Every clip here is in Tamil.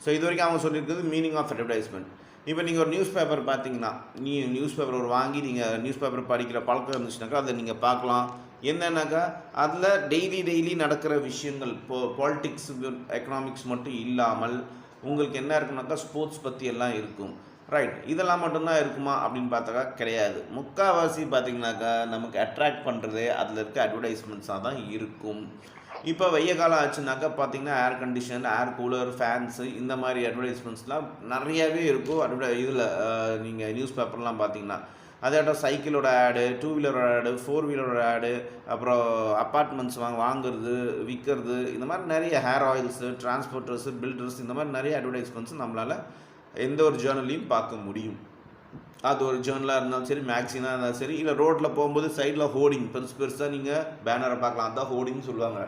ஸோ இது வரைக்கும் அவங்க சொல்லியிருக்கிறது மீனிங் ஆஃப் அட்வர்டைஸ்மெண்ட். இப்போ நீங்கள் ஒரு நியூஸ் பேப்பர் பார்த்தீங்கன்னா, நியூஸ் பேப்பர் ஒரு வாங்கி நீங்கள் நியூஸ் பேப்பர் படிக்கிற பழக்கம் இருந்துச்சுனாக்கா அதை நீங்கள் பார்க்கலாம். என்னன்னாக்கா அதில் டெய்லி நடக்கிற விஷயங்கள், பாலிட்டிக்ஸ் எக்கனாமிக்ஸ் மட்டும் இல்லாமல் உங்களுக்கு என்ன இருக்குனாக்கா ஸ்போர்ட்ஸ் பற்றி எல்லாம் இருக்கும். ரைட், இதெல்லாம் மட்டும்தான் இருக்குமா அப்படின்னு பார்த்தாக்கா கிடையாது. முக்கால்வாசி பார்த்திங்கனாக்கா நமக்கு அட்ராக்ட் பண்ணுறதே அதில் இருக்க அட்வர்டைஸ்மெண்ட்ஸாக தான் இருக்கும். இப்போ வெய்ய காலம் ஆச்சுனாக்கா பார்த்திங்கன்னா air condition, air cooler, fans இந்த மாதிரி அட்வர்டைஸ்மெண்ட்ஸ்லாம் நிறையாவே இருக்கும். இதில் நீங்கள் நியூஸ் பேப்பர்லாம் பார்த்தீங்கன்னா அதாட்டம் சைக்கிளோட ஆடு, 2 வீலரோட ஆடு, 4 வீலரோட ஆடு, அப்புறம் அப்பார்ட்மெண்ட்ஸ் வாங்குறது, விற்கிறது, இந்த மாதிரி நிறைய ஹேர் ஆயில்ஸு, டிரான்ஸ்போர்ட்டர்ஸு, பில்டர்ஸ், இந்த மாதிரி நிறைய அட்வர்டைஸ்மெண்ட்ஸ் நம்மளால் எந்த ஒரு ஜேர்னல்லையும் பார்க்க முடியும். அது ஒரு ஜேர்னலாக இருந்தாலும் சரி, மேக்சினாக இருந்தாலும் சரி, இல்லை ரோட்டில் போகும்போது சைடில் ஹோர்டிங் பெருசாக நீங்கள் பேனரை பார்க்கலாம். அதுதான் ஹோர்டிங்னு சொல்லுவாங்க.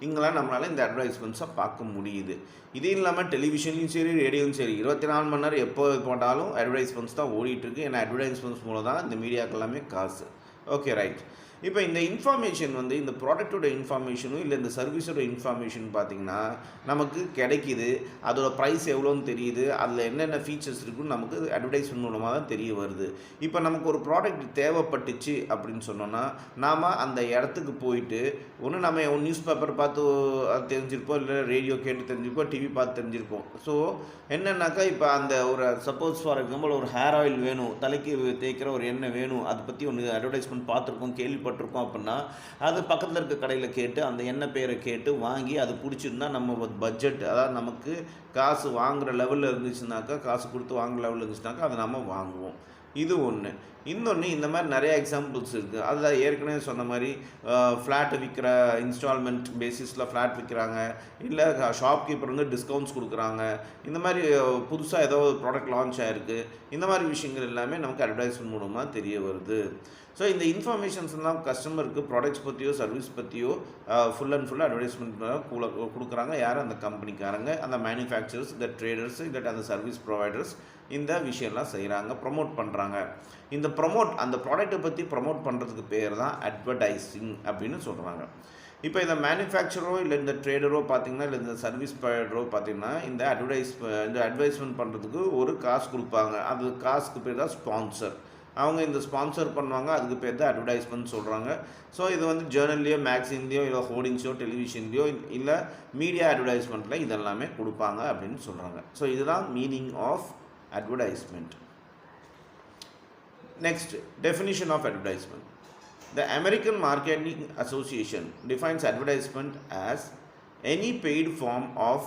இங்கெல்லாம் நம்மளால் இந்த அட்வர்டைஸ்மெண்ட்ஸை பார்க்க முடியுது. இது இல்லாமல் டெலிவிஷன்லையும் சரி, ரேடியோவும் சரி 24 மணி நேரம் எப்போ போட்டாலும் அட்வர்டைஸ்மெண்ட்ஸ் தான் ஓடிட்டுருக்கு. ஏன்னா அட்வர்டைஸ்மெண்ட்ஸ் மூலம் தான் இந்த மீடியாவுக்கு எல்லாமே காசு. Okay, right. இப்போ இந்த இன்ஃபர்மேஷன் இந்த ப்ராடக்டோட இன்ஃபர்மேஷனும் இல்லை இந்த சர்வீஸோட இன்ஃபர்மேஷன் பார்த்திங்கன்னா நமக்கு கிடைக்கிது. அதோட ப்ரைஸ் எவ்வளோன்னு தெரியுது, அதில் என்னென்ன ஃபீச்சர்ஸ் இருக்குன்னு நமக்கு அட்வர்டைஸ்மெண்ட் மூலமாக தான் தெரிய வருது. இப்போ நமக்கு ஒரு ப்ராடக்ட் தேவைப்பட்டுச்சு அப்படின்னு சொன்னோன்னா நாம் அந்த இடத்துக்கு போயிட்டு ஒன்று நம்ம நியூஸ் பேப்பர் பார்த்து அது தெரிஞ்சிருப்போம், இல்லை ரேடியோ கேட்டு தெரிஞ்சிருப்போம், டிவி பார்த்து தெரிஞ்சிருப்போம். ஸோ என்னன்னாக்கா இப்போ அந்த ஒரு சப்போஸ் ஃபார் எக்ஸாம்பிள் ஒரு ஹேர் ஆயில் வேணும், தலைக்கு தேய்க்கிற ஒரு எண்ணெய் வேணும், அதை பற்றி ஒன்று அட்வர்டைஸ்மெண்ட் பார்த்துருக்கோம், கேள்விப்பட்டிருக்கோம் அப்படின்னா அது பக்கத்தில் இருக்க கடையில் கேட்டு அந்த எண்ணெய் பேரை கேட்டு வாங்கி அது பிடிச்சிருந்தா நம்ம பட்ஜெட், அதாவது நமக்கு காசு வாங்குகிற லெவலில் இருந்துச்சுனாக்கா, காசு கொடுத்து வாங்குகிற லெவலில் இருந்துச்சுனாக்கா அதை நம்ம வாங்குவோம். இது ஒன்று. இன்னொன்று, இந்த மாதிரி நிறைய எக்ஸாம்பிள்ஸ் இருக்குது. அதில் ஏற்கனவே சொன்ன மாதிரி ஃப்ளாட்டு விற்கிற இன்ஸ்டால்மெண்ட் பேசிஸில் ஃப்ளாட் விற்கிறாங்க, இல்லை ஷாப்கீப்பர் டிஸ்கவுண்ட்ஸ் கொடுக்குறாங்க. இந்த மாதிரி புதுசாக ஏதோ ஒரு ப்ராடக்ட் லான்ச் ஆகிருக்கு. இந்த மாதிரி விஷயங்கள் எல்லாமே நமக்கு அட்வர்டைஸ்மெண்ட் மூலமாக தெரிய வருது. ஸோ இந்த இன்ஃபர்மேஷன்ஸ்லாம் கஸ்டமருக்கு ப்ராடக்ட்ஸ் பற்றியோ சர்வீஸ் பற்றியோ ஃபுல் அண்ட் ஃபுல் அட்வர்டைஸ்மெண்ட் கொடுக்குறாங்க. யார்? அந்த கம்பெனிக்காரங்க, அந்த மேனுஃபேக்சரர்ஸ், இந்த ட்ரேடர்ஸ், இல்லை அந்த சர்வீஸ் ப்ரொவைடர்ஸ் இந்த விஷயம்லாம் செய்கிறாங்க, ப்ரொமோட் பண்ணுறாங்க. இந்த அந்த ப்ராடக்ட்டை பற்றி ப்ரொமோட் பண்ணுறதுக்கு பேர் தான் அட்வர்டைஸிங் அப்படின்னு சொல்கிறாங்க. இப்போ இந்த மேனுஃபேக்சரோ இல்லை இந்த ட்ரேடரோ பார்த்திங்கன்னா, இல்லை இந்த சர்வீஸ் ப்ரொவைடரோ பார்த்திங்கன்னா இந்த அட்வைஸ்மெண்ட் பண்ணுறதுக்கு ஒரு காசு கொடுப்பாங்க. அது காசுக்கு பேர் தான் ஸ்பான்சர். அவங்க இந்த ஸ்பான்சர் பண்ணுவாங்க, அதுக்கு பேர் தான் அட்வர்டைஸ்மெண்ட் சொல்கிறாங்க. ஸோ இது ஜேர்னல்லையோ, மேக்சின்லேயோ, இல்லை ஹோர்டிங்ஸோ, டெலிவிஷன்லையோ, இல்லை மீடியா அட்வர்டைஸ்மெண்ட்டில் இதெல்லாமே கொடுப்பாங்க அப்படின்னு சொல்கிறாங்க. ஸோ இதுதான் meaning of advertisement. Next, definition of advertisement. The American Marketing Association defines advertisement as any paid form of